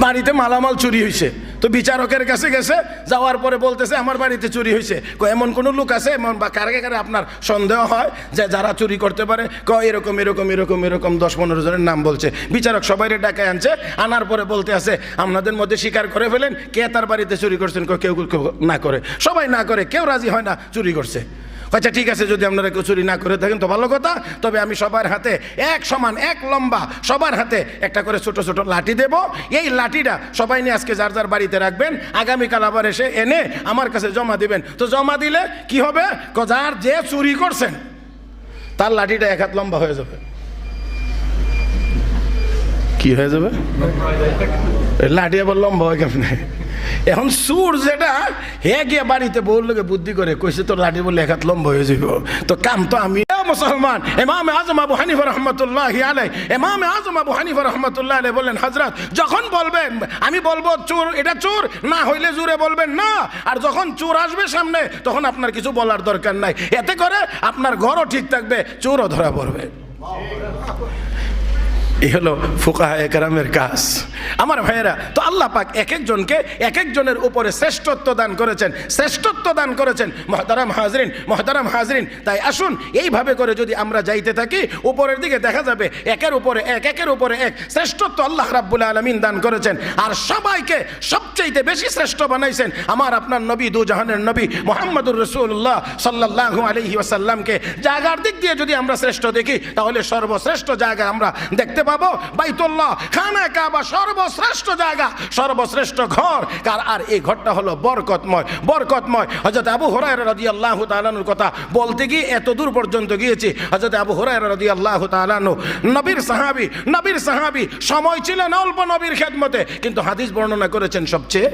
বাড়িতে মালামাল চুরি হয়েছে, তো বিচারকের কাছে গেছে, যাওয়ার পরে বলতেছে আমার বাড়িতে চুরি হয়েছে। এমন কোন লোক আছে এমন বা কারে কারে আপনার সন্দেহ হয় যে যারা চুরি করতে পারে? এরকম এরকম এরকম এরকম 10-15 জনের নাম বলছে। বিচারক সবাইরে ডাকায় আনছে, আনার পরে বলতে আছে আপনাদের মধ্যে স্বীকার করে ফেলেন কে তার বাড়িতে চুরি করছেন। কেউ না করে, সবাই না করে, কেউ রাজি হয় না চুরি করছে। আচ্ছা ঠিক আছে, যদি আপনারা কেউ চুরি না করে থাকেন তো ভালো কথা, তবে আমি সবার হাতে এক সমান, এক লম্বা, সবার হাতে একটা করে ছোট ছোট লাঠি দেব। এই লাঠিটা সবাই নিয়ে আজকে যার যার বাড়িতে রাখবেন, আগামীকাল আবার এসে এনে আমার কাছে জমা দিবেন। তো জমা দিলে কি হবে? যার যে চুরি করছেন তার লাঠিটা 1 হাত লম্বা হয়ে যাবে। কি হয়ে যাবে? লাঠি আবার লম্বা হয় কেমনে? এখন সুর যেটা হে গিয়ে বাড়িতে বউর লোকে বুদ্ধি করে কইছে তোর লাঠি বলে এক হাত লম্বা হয়ে যাব, তো কাম তো আমি। মুসলমান ইমাম আজম আবু হানিফা রহমতুল্লাহি আলাইহি, ইমাম আজম আবু হানিফা রহমতুল্লাহি আলাইহি বললেন, হযরত যখন বলবেন আমি বলবো চোর, এটা চোর না হইলে জোরে বলবেন না, আর যখন চোর আসবে সামনে তখন আপনার কিছু বলার দরকার নাই, এতে করে আপনার ঘরও ঠিক থাকবে, চোরও ধরা পড়বে। এই হলো ফুকাহায়ে কেরামের কাজ। আমার ভাইয়েরা, তো আল্লাহ পাক এক একজনকে এক একজনের উপরে শ্রেষ্ঠত্ব দান করেছেন, শ্রেষ্ঠত্ব দান করেছেন। মুহতারাম হাজরিন, মুহতারাম হাজরিন, তাই আসুন এইভাবে করে যদি আমরা যাইতে থাকি উপরের দিকে দেখা যাবে একের উপরে এক, একের উপরে এক শ্রেষ্ঠত্ব আল্লাহ রাব্বুল আলামিন দান করেছেন। আর সবাইকে সবচাইতে বেশি শ্রেষ্ঠ বানাইছেন আমার আপনার নবী, দু জাহানের নবী মুহাম্মদুর রাসূলুল্লাহ সাল্লাল্লাহু আলাইহি ওয়াসাল্লামকে। জায়গার দিক দিয়ে যদি আমরা শ্রেষ্ঠ দেখি তাহলে সর্বশ্রেষ্ঠ জায়গা আমরা দেখতে পাবো বাইতুল্লাহ, খানা কাবা, সর্বশ্রেষ্ঠ জায়গা, সর্বশ্রেষ্ঠ ঘর কার? আর এই ঘরটা হলো বরকতময়, বরকতময়। হযরত আবু হুরায়রা রাদিয়াল্লাহু তাআলা আনহুর কথা বলতে গিয়ে এত দূর পর্যন্ত গিয়েছি। হযরত আবু হুরায়রা রাদিয়াল্লাহু তাআলা আনহু নবীর সাহাবী, নবীর সাহাবী, সময় ছিলেন অল্প নবীর খেদমতে, কিন্তু হাদিস বর্ণনা করেছেন সবচেয়ে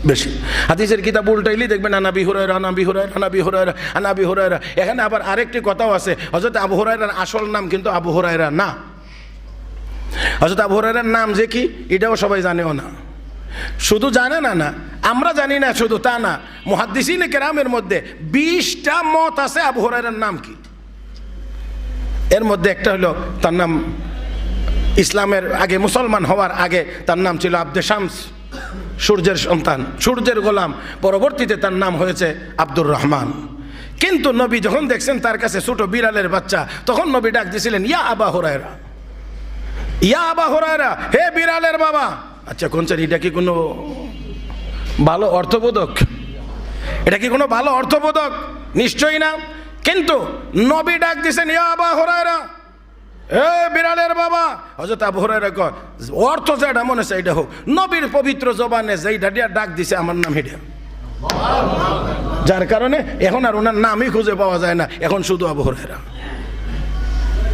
বেশি। হাদিসের কিতাব উল্টাইলি দেখবেন আনাবি হুরায়রা, আনাবি হুরায়রা, আনাবি হুরায়রা, আনাবি হুরায়রা। এখানে আবার আরেকটি কথাও আছে, হযরত আবু হুরায়রার আসল নাম কিন্তু আবু হুরায়রা না। হযরত আবু হুরায়রার নাম যে কি এটাও সবাই জানেও না। শুধু জানে না, না আমরা জানি না, শুধু তা না, মুহাদ্দিসিনে কেরামের মধ্যে 20টা মত আছে আবু হুরায়রার নাম কি। এর মধ্যে একটা হলো তার নাম, ইসলামের আগে, মুসলমান হওয়ার আগে তার নাম ছিল আব্দে শামস, সূর্যের সন্তান, সূর্যের গোলাম। পরবর্তীতে তার নাম হয়েছে আব্দুর রহমান। কিন্তু নবী যখন দেখছেন তার কাছে ছোট বিড়ালের বাচ্চা, তখন নবী ডাক দিয়েছিলেন ইয়া আবা হুরায়রা, ইয়া আবা হুরায়রা, হে বিড়ালের বাবা। আচ্ছা কোনছেন, এটা কি কোনো ভালো অর্থবোধক? এটা কি কোনো ভালো অর্থবোধক? নিশ্চয়ই না। কিন্তু নবী ডাক দিয়েছেন ইয়া আবা হুরায়রা, হে বিড়ালের বাবা। হযরত আবু হুরায়রা কয় অর্থ যেটা মনে চাই এটা হোক, নবীর পবিত্র জবানে যেইটা দিয়া ডাক দিছে আমার নাম এটা, যার কারণে এখন আর ওনার নামই খুঁজে পাওয়া যায় না, এখন শুধু আবু হুরায়রা,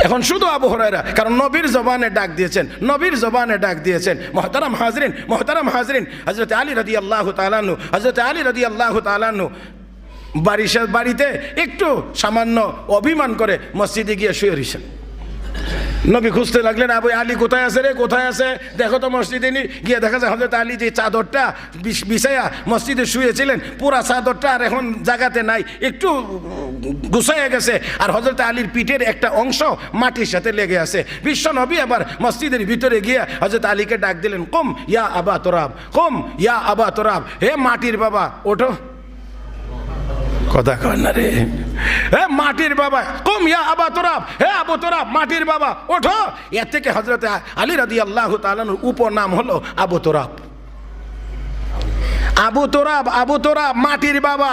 এখন শুধু আবু হুরায়রা, কারণ নবীর জবানে ডাক দিয়েছেন, নবীর জবানে ডাক দিয়েছেন। মুহতারাম হাজরিন, মুহতারাম হাজরিন, হযরত আলী রাদিয়াল্লাহু তাআলা আনহু, হযরত আলী রাদিয়াল্লাহু তাআলা আনহু বাড়িতে একটু সামান্য অভিমান করে মসজিদে গিয়ে শুয়ে রইছেন। নবী খুঁজতে লাগলেন, আবু আলী কোথায় আছে রে, কোথায় আছে, দেখো তো মসজিদে। গিয়ে দেখা যায় হযরত আলী যে চাদরটা বিছাইয়া মসজিদে শুয়েছিলেন, পুরা চাদরটা আর এখন জায়গাতে নাই, একটু গুছাইয়া গেছে, আর হযরত আলীর পিঠের একটা অংশ মাটির সাথে লেগে আছে। বিশ্ব নবী আবার মসজিদের ভিতরে গিয়ে হযরত আলীকে ডাক দিলেন, কুম ইয়া আবা তুরাব, কুম ইয়া আবা তুরাব, হে মাটির বাবা ওঠো। কথা কয় না রে, হে মাটির বাবা, কুম ইয়া আবা তুরাব, হে আবু তুরাব, মাটির বাবা ওঠো। এর থেকে হযরত আলী রাদিয়াল্লাহু তাআলার উপনাম হলো আবু তুরাব। আবু তুরাব, আবু তুরাব, মাটির বাবা।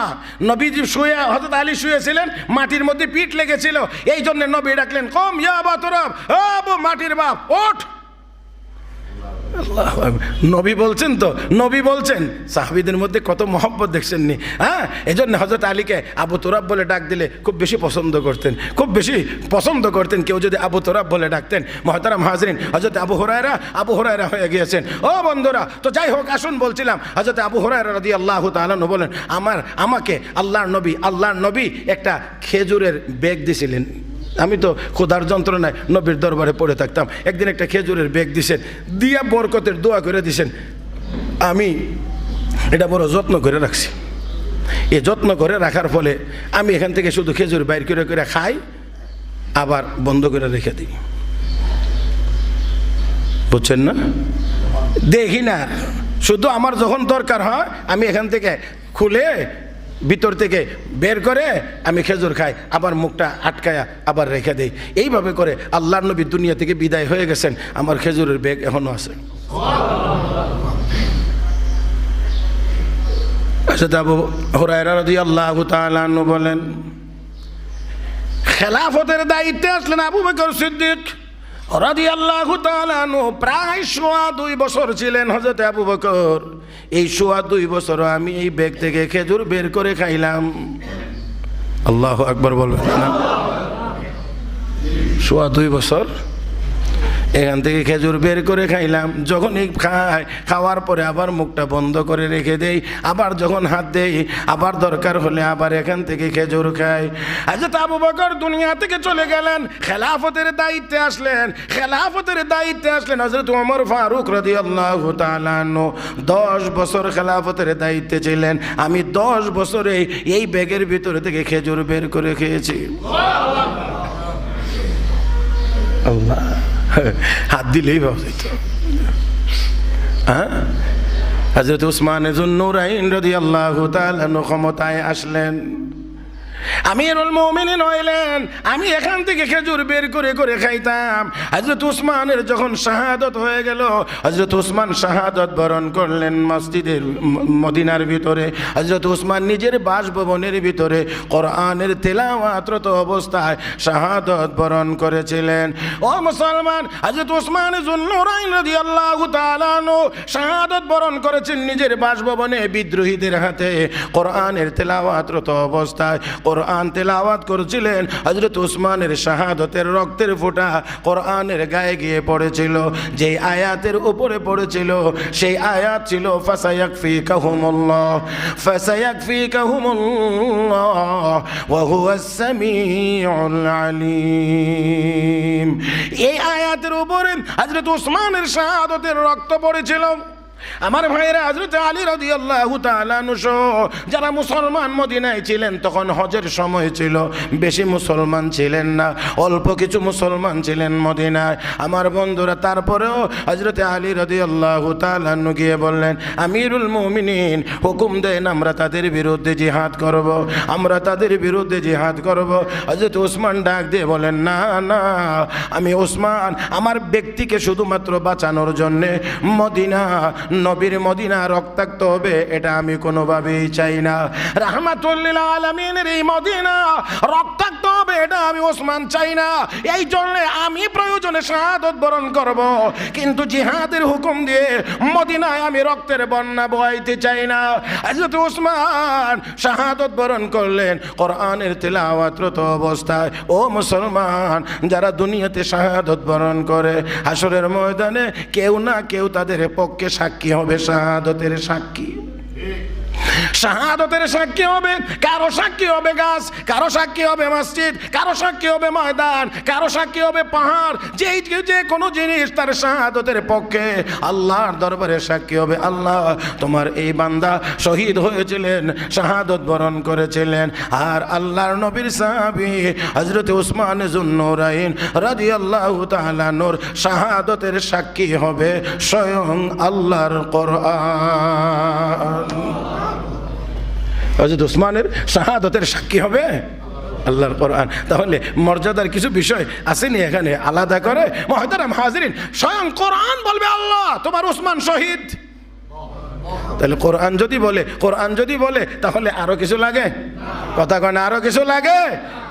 নবীজি শুয়ে, হযরত আলী শুয়েছিলেন, মাটির মধ্যে পিঠ লেগেছিল, এই জন্য নবী ডাকলেন, কুম ইয়া আবা তুরাব, হে আবু মাটির বাপ ওঠ। নবী বলছেন, তো নবী বলছেন, সাহাবীদের মধ্যে কত মহব্বত দেখছেন নি। হ্যাঁ, এই জন্য হযরত আলীকে আবু তুরাব বলে ডাক দিলে খুব বেশি পছন্দ করতেন, খুব বেশি পছন্দ করতেন কেউ যদি আবু তুরাব বলে ডাকতেন। মুহতারাম হাজরিন, হযরত আবু হুরায়রা হয়ে গিয়েছেন। ও বন্ধুরা, তো যাই হোক, আসুন বলছিলাম, হযরত আবু হুরায়রা রাদিয়াল্লাহু তাআলা আনহু বলেন, আমাকে আল্লাহর নবী একটা খেজুরের ব্যাগ দিয়েছিলেন। আমি তো ক্ষুধার যন্ত্রণায় নবীর দরবারে পড়ে থাকতাম, একদিন একটা খেজুরের ব্যাগ দিছেন, দিয়া বরকতের দোয়া করে দিছেন। আমি এটা বড় যত্ন করে রাখছি। এই যত্ন করে রাখার ফলে আমি এখান থেকে শুধু খেজুর বাইর করে করে খাই, আবার বন্ধ করে রেখে দিই। বুঝছেন না? দেখি না, শুধু আমার যখন দরকার হয় আমি এখান থেকে খুলে ভিতর থেকে বের করে আমি খেজুর খাই, আবার মুখটা আটকায়া আবার রেখে দেই। এইভাবে করে আল্লাহর নবী দুনিয়া থেকে বিদায় হয়ে গেছেন, আমার খেজুরের ব্যাগ এখনো আছে। হযরত আবু হুরায়রা রাদিয়াল্লাহু তাআলা আনহু বলেন, খেলাফতের দায়িত্বে আসলেন আবু বকর সিদ্দিক রাদিয়াল্লাহু তাআলা আনহু। প্রায় 2.5 বছর ছিলেন হযরত আবু বকর। এই 2.5 বছর আমি এই ব্যাগ থেকে খেজুর বের করে খাইলাম। আল্লাহু আকবার বলবেন না? 2.5 বছর এখান থেকে খেজুর বের করে খাইলাম, যখনই খাই খাওয়ার পরে আবার মুখটা বন্ধ করে রেখে দেই, আবার যখন হাত দেই আবার দরকার হলে আবার এখান থেকে খেজুর খাই। হযরত আবু বকর দুনিয়া থেকে চলে গেলেন, খেলাফতের দায়িত্বে আসলেন। খেলাফতের দায়িত্বে আসলেন হযরত ওমর ফারুক রাদিয়াল্লাহু তাআলা আনহু। 10 বছর খেলাফতের দায়িত্বে ছিলেন। আমি 10 বছরে এই ব্যাগের ভিতরে থেকে খেজুর বের করে খেয়েছি। আল্লাহ, হাত দিলেই পাওয়া যেত। হ্যাঁ, হযরত উসমান যুন্নুরাইন রাদিয়াল্লাহু তাআলা ক্ষমতায় আসলেন, আমিরুল মুমিনিন হইলেন। আমি এখান থেকে খেজুর বের করে করে খাইতাম। হযরত উসমানের যখন শাহাদত হয়ে গেল, হযরত উসমান শাহাদত বরণ করলেন মসজিদের মদিনার ভিতরে। হযরত উসমান নিজের বাসভবনের ভিতরে কোরআনের তেলাওয়াতরত অবস্থায় শাহাদত বরণ করেছিলেন। ও মুসলমান, হযরত উসমান যুন্নুরাইন রাদিয়াল্লাহু তাআলা আনহু শাহাদত বরণ করেছেন নিজের বাসভবনে বিদ্রোহীদের হাতে। কোরআনের তেলাওয়াতরত অবস্থায় কোরআন তেলাওয়াত করছিলেন। হযরত উসমানের শাহাদতের রক্তের ফোঁটা কোরআনের গায়ে গিয়ে পড়েছিল। যেই আয়াতের উপরে পড়েছিল সেই আয়াত ছিল ফাসায়াকফিকাহুমুল্লাহ ফাসায়াকফিকাহুমুল্লাহ ওয়া হুয়াস সামিউল আলিম। এই আয়াতের উপরে হযরত উসমানের শাহাদতের রক্ত পড়েছিল। আমার ভাইয়েরা, হযরত আলী রাদিয়াল্লাহু তাআলা আনহু যারা মুসলমান মদিনায় ছিলেন, তখন হজের সময় ছিল, বেশি মুসলমান ছিলেন না, অল্প কিছু মুসলমান ছিলেন মদিনায়। আমার বন্ধুরা, তারপরেও হযরত আলী রাদিয়াল্লাহু তাআলা আনহু গিয়ে বললেন, আমিরুল মুমিনিন হুকুম দেন আমরা তাদের বিরুদ্ধে জিহাদ করব, আমরা তাদের বিরুদ্ধে জিহাদ করব। হযরত উসমান ডাক দিয়ে বলেন, না না, আমি উসমান আমার ব্যক্তিকে শুধুমাত্র বাঁচানোর জন্যে মদিনা, নবীর মদিনা রক্তাক্ত হবে এটা আমি কোনোভাবেই চাই না। রাহমাতুল লিল আলামিনের এই মদিনা রক্তাক্ত হবে এটা আমি ওসমান চাই না। এই জন্য আমি প্রয়োজনে শাহাদত বরণ করব, কিন্তু জিহাদের হুকুম দিয়ে মদিনায় আমি রক্তের বন্যা বইতে চাই না। হযরত ওসমান শাহাদত বরণ করলেন কোরআনের তেলাওয়াতরত অবস্থায়। ও মুসলমান, যারা দুনিয়াতে শাহাদত বরণ করে হাসরের ময়দানে কেউ না কেউ তাদের পক্ষে সাক্ষী হবে, শাহাদতের সাক্ষী। শাহাদতের সাক্ষী হবে, কারো সাক্ষী হবে গাছ, কারো সাক্ষী হবে মসজিদ, কারো সাক্ষী হবে ময়দান, কারো সাক্ষী হবে পাহাড়। যে কোনো জিনিস তার শাহাদতের পক্ষে আল্লাহর দরবারে সাক্ষী হবে। আল্লাহ, তোমার এই বান্দা শহীদ হয়েছিলেন, শাহাদত বরণ করেছিলেন। আর আল্লাহর নবীর সাহাবী হযরত উসমান যুন্নুরাইন রাদিয়াল্লাহু তাআলা আনহুর শাহাদতের সাক্ষী হবে স্বয়ং আল্লাহর কোরআন। হযরত উসমানের শাহাদতের সাক্ষী হবে আল্লাহর কোরআন। তাহলে মর্যাদার কিছু বিষয় আসেনি এখানে আলাদা করে। মুহতারাম হাজিরিন, স্বয়ং কোরআন বলবে আল্লাহ তোমার উসমান শহীদ। তাহলে কোরআন যদি বলে তাহলে আরো কিছু লাগে? কথা কয় না, আরো কিছু লাগে?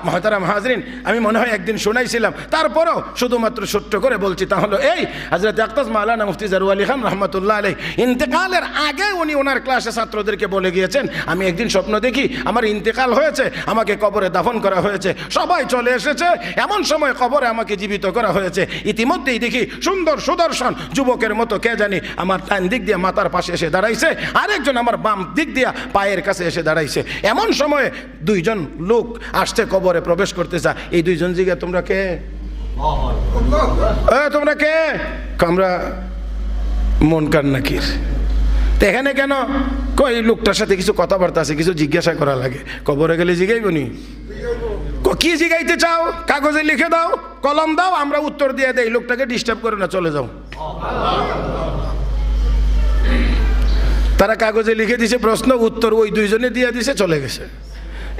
মুহতারাম হাজরিন, আমি মনে হয় একদিন শোনাইছিলাম, তারপরও শুধুমাত্র ছোট্ট করে বলছি। তাহলে এই হযরত আক্তাস মাওলানা মুফতি জারু আলী খান রাহমাতুল্লাহ আলাইহি ইন্তেকালের আগে উনি ওনার ক্লাসে ছাত্রদেরকে বলে গিয়েছেন, আমি একদিন স্বপ্ন দেখি আমার ইন্তেকাল হয়েছে, আমাকে কবরে দাফন করা হয়েছে, সবাই চলে এসেছে, এমন সময় কবরে আমাকে জীবিত করা হয়েছে। ইতিমধ্যেই দেখি সুন্দর সুদর্শন যুবকের মতো কে জানি আমার ডান দিক দিয়ে মাথার পাশে এসে দাঁড়াইছে, আরেকজন আমার বাম দিক দিয়ে পায়ের কাছে এসে দাঁড়াইছে। এমন সময় দুইজন লোক আসছে কবরে প্রবেশ করতে চা। এই দুইজন জিজ্ঞা, তোমরা কে? তোমরা কে? আমরা মুনকার নাকির। তো এখানে কেন? কই লোকটার সাথে কিছু কথাবার্তা আছে, কিছু জিজ্ঞাসা করা লাগে। কবরে গেলে জিগাইবনি? কি জিগাইতে চাও কাগজে লিখে দাও, কলম দাও, আমরা উত্তর দিয়ে দেই। লোকটাকে ডিস্টার্ব করে না, চলে যাও। তারা কাগজে লিখে দিছে প্রশ্ন, উত্তর ওই দুইজনে দিয়ে দিছে, চলে গেছে।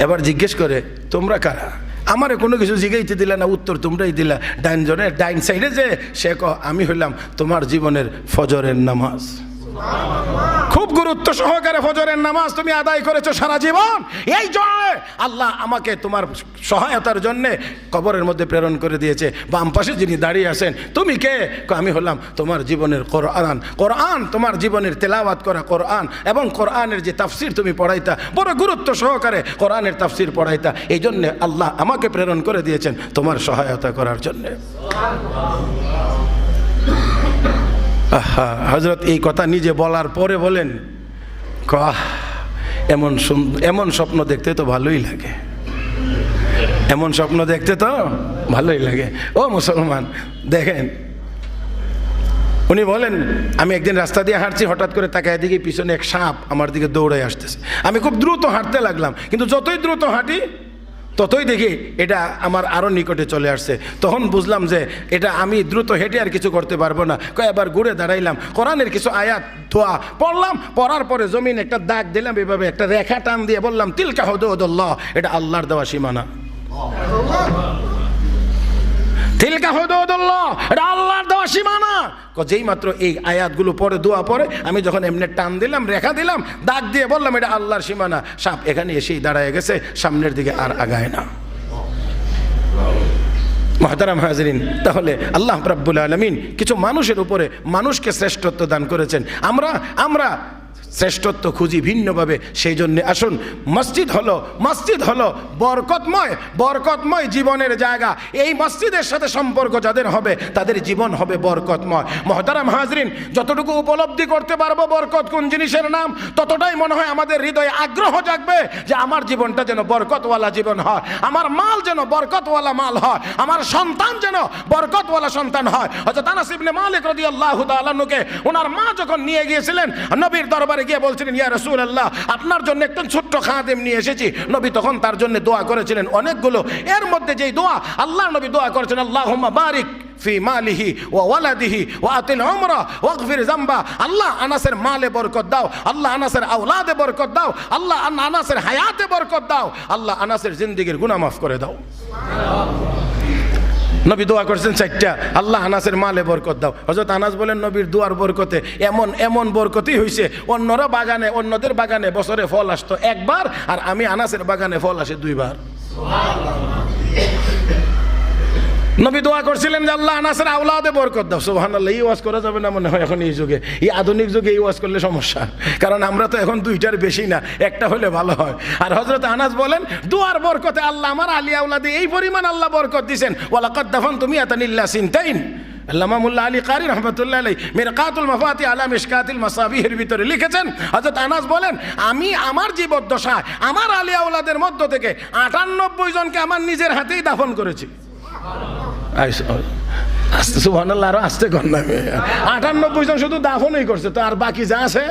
এবার জিজ্ঞেস করে, তোমরা কারা? আমারে কোনো কিছু জিগাইতে দিলা না, উত্তর তোমরাই দিলা। ডাইন সাইডে যে সে আমি হইলাম তোমার জীবনের ফজরের নামাজ। খুব গুরুত্ব সহকারে ফজরের নামাজ তুমি আদায় করেছো সারা জীবন। এই জন্য আল্লাহ আমাকে তোমার সহায়তার জন্য কবরের মধ্যে প্রেরণ করে দিয়েছে। বাম পাশে যিনি দাঁড়িয়ে আছেন, তুমি কে? আমি হলাম তোমার জীবনের কোরআন। কোরআন তোমার জীবনের তেলাওয়াত করা কোরআন, এবং কোরআনের যে তাফসির তুমি পড়াইতা, বড় গুরুত্ব সহকারে কোরআনের তাফসির পড়াইতা। এই জন্য আল্লাহ আমাকে প্রেরণ করে দিয়েছেন তোমার সহায়তা করার জন্য। আহা, হযরত এই কথা নিজে বলার পরে বলেন, আহ, এমন স্বপ্ন দেখতে তো ভালোই লাগে, এমন স্বপ্ন দেখতে তো ভালোই লাগে। ও মুসলমান, দেখেন, উনি বলেন আমি একদিন রাস্তা দিয়ে হাঁটছি, হঠাৎ করে তাকায় দিকে পিছনে এক সাপ আমার দিকে দৌড়ে আসতেছে। আমি খুব দ্রুত হাঁটতে লাগলাম, কিন্তু যতই দ্রুত হাঁটি ততই দেখি এটা আমার আরও নিকটে চলে আসছে। তখন বুঝলাম যে এটা আমি দ্রুত হেঁটে আর কিছু করতে পারবো না। কয়েকবার ঘুরে দাঁড়াইলাম, কোরআনের কিছু আয়াত দোয়া পড়লাম, পড়ার পরে জমিন একটা দাগ দিলাম, এভাবে একটা রেখা টান দিয়ে বললাম তিলকা হুদুদুল্লাহ, এটা আল্লাহর দেওয়া সীমানা। তিলকা হুদুদুল্লাহ, এটা আল্লাহর দেওয়া সীমানা। যেই মাত্র এই আয়াতগুলো পরে দোয়া পরে আমি যখন এমনি টান দিলাম, রেখা দিলাম, দাগ দিয়ে বললাম এটা আল্লাহর সীমানা, সাপ এখানে এসেই দাঁড়ায় গেছে, সামনের দিকে আর আগায় না। মুহতারাম হাজরিন, তাহলে আল্লাহ রাব্বুল আলামিন কিছু মানুষের উপরে মানুষকে শ্রেষ্ঠত্ব দান করেছেন। আমরা শ্রেষ্ঠত্ব খুঁজি ভিন্নভাবে। সেই জন্যে আসুন, মসজিদ হলো বরকতময় জীবনের জায়গা। এই মসজিদের সাথে সম্পর্ক যাদের হবে তাদের জীবন হবে বরকতময়। মুহতারাম হাজরিন, যতটুকু উপলব্ধি করতে পারবো বরকত কোন জিনিসের নাম, ততটাই মনে হয় আমাদের হৃদয়ে আগ্রহ জাগবে যে আমার জীবনটা যেন বরকতওয়ালা জীবন হয়, আমার মাল যেন বরকতওয়ালা মাল হয়, আমার সন্তান যেন বরকতওয়ালা সন্তান হয়। হযরত আনাস ইবনে মালিক রাদিয়াল্লাহু তাআলা আনহুকে ওনার মা যখন নিয়ে গিয়েছিলেন নবীর দরবারে গিয়ে বলছিলেন, ইয়া রাসূলুল্লাহ, আপনার জন্য একটা ছোট্ট খাদেম নিয়ে এসেছি। নবী তখন তার জন্য দোয়া করেছিলেন অনেকগুলো। এর মধ্যে যেই দোয়া আল্লাহর নবী দোয়া করেছেন, আল্লাহুম্মা বারিক ফি মালিহি ওয়া ওয়ালাদিহি ওয়া আতিল উমরা ওয়াগফির যামবা। আল্লাহ আনাসের মালে বরকত দাও, আল্লাহ আনাসের আওলাদে বরকত দাও, আল্লাহ আনাসের হায়াতে বরকত দাও, আল্লাহ আনাসের জিন্দেগির গুনাহ মাফ করে দাও। নবী দোয়া করেছেন চারটা, আল্লাহ আনাসের মালে বরকত দাও। হযরত আনাস বলেন নবীর দোয়ার বরকতে এমন বরকতই হয়েছে, অন্যদের বাগানে বছরে ফল আসতো একবার, আর আমি আনাসের বাগানে ফল আসে 2 বার। নবী দোয়া করছিলেন যে আল্লাহ আনাসের আওলাদে বরকত দাও। সুবহানাল্লাহ, এই ওয়াজ করা যাবে না মনে হয় এখন এই যুগে, এই আধুনিক যুগে এই ওয়াজ করলে সমস্যা, কারণ আমরা তো এখন 2টার বেশি না, একটা হলে ভালো হয়। আর হযরত আনাস বলেন দোয়ার বরকতে আল্লাহ আমার আলী আওলাদে এই পরিমাণ আল্লাহ বরকত দিয়েছেন। ওয়ালাকাদ দাফানতু মিয়াতান ইল্লা সিনতাইন। আল্লামা মোল্লা আলী কারি রহমতুল্লাহ আলাইহি মিরকাতুল মাফাতি আলা মিশকাতিল মাসাবিহের ভিতরে লিখেছেন, হযরত আনাস বলেন আমি আমার জীবদ্দশায় আমার আলী আওলাদের মধ্য থেকে 98 জনকে আমার নিজের হাতেই দাফন করেছি। আস্তে সুবহানাল্লাহ, আরো আস্তে কর না, 98 জন শুধু দাফনই করছে, তো আর বাকি যা আছে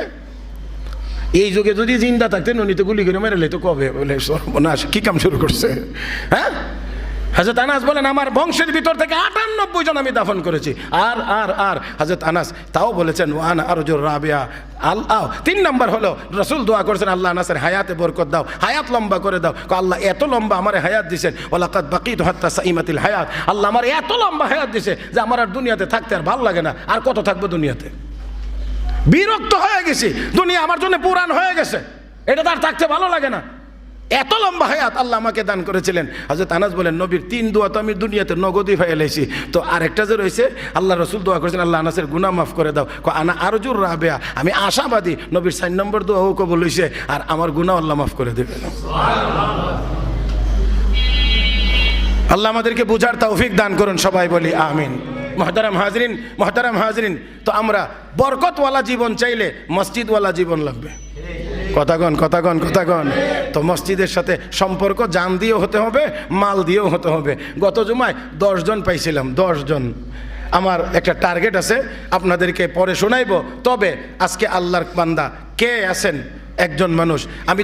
এই যুগে যদি জিন্দা থাকতেন উনি তো গুলি করে মেরে তো কবে বলে সর্বনাশ, কি কাম শুরু করছে। হ্যাঁ, হযরত আনাস বলেন আমার বংশের ভিতর থেকে 98 জন আমি দাফন করেছি। আর হযরত আনাস তাও বলেছেন ওয়ান আরজুর রাবিয়া আল্লাহ। 3 নম্বর হলো রাসূল দোয়া করেছেন আল্লাহ আনাসের হায়াতে বরকত দাও, হায়াত লম্বা করে দাও। আল্লাহ এত লম্বা আমার হায়াত দিয়েছেন, ওয়ালাকাদ বাকিতু হাত্তা সাইমাতিল হায়াত, আল্লাহ আমার এত লম্বা হায়াত দিয়েছে যে আমার আর দুনিয়াতে থাকতে আর ভালো লাগে না। আর কত থাকবো দুনিয়াতে, বিরক্ত হয়ে গেছি, দুনিয়া আমার জন্য পুরান হয়ে গেছে, এটা তার থাকতে ভালো লাগে না। এত লম্বা হায়াত আল্লাহ আমাকে দান করেছিলেন। হযরত আনাস বলেন নবীর 3 দোয়া তো আমি দুনিয়াতে নগদই ফেলেছি, তো আরেকটা যে রয়েছে আল্লাহ রাসূল দোয়া করেছেন আল্লাহ আনাসের গুনাহ মাফ করে দাও। আনা আরজুর রাবিয়া, আমি আশাবাদী নবীর 4 নম্বর দোয়াও কবুল হইছে আর আমার গুনাহ আল্লাহ মাফ করে দেবে। আল্লাহ আমাদেরকে বুঝার তৌফিক দান করুন, সবাই বলি আমিন। মুহতারাম হাজরিন, তো আমরা বরকতওয়ালা জীবন চাইলে মসজিদওয়ালা জীবন লাগবে। কথাগণ তো মসজিদের সাথে সম্পর্ক জান দিয়েও হতে হবে, মাল দিয়েও হতে হবে। গত জুমায় 10 জন পাইছিলাম, 10 জন। আমার একটা টার্গেট আছে, আপনাদেরকে পরে শোনাইব। তবে আজকে আল্লাহর বান্দা কে আছেন, একজন মানুষ আমি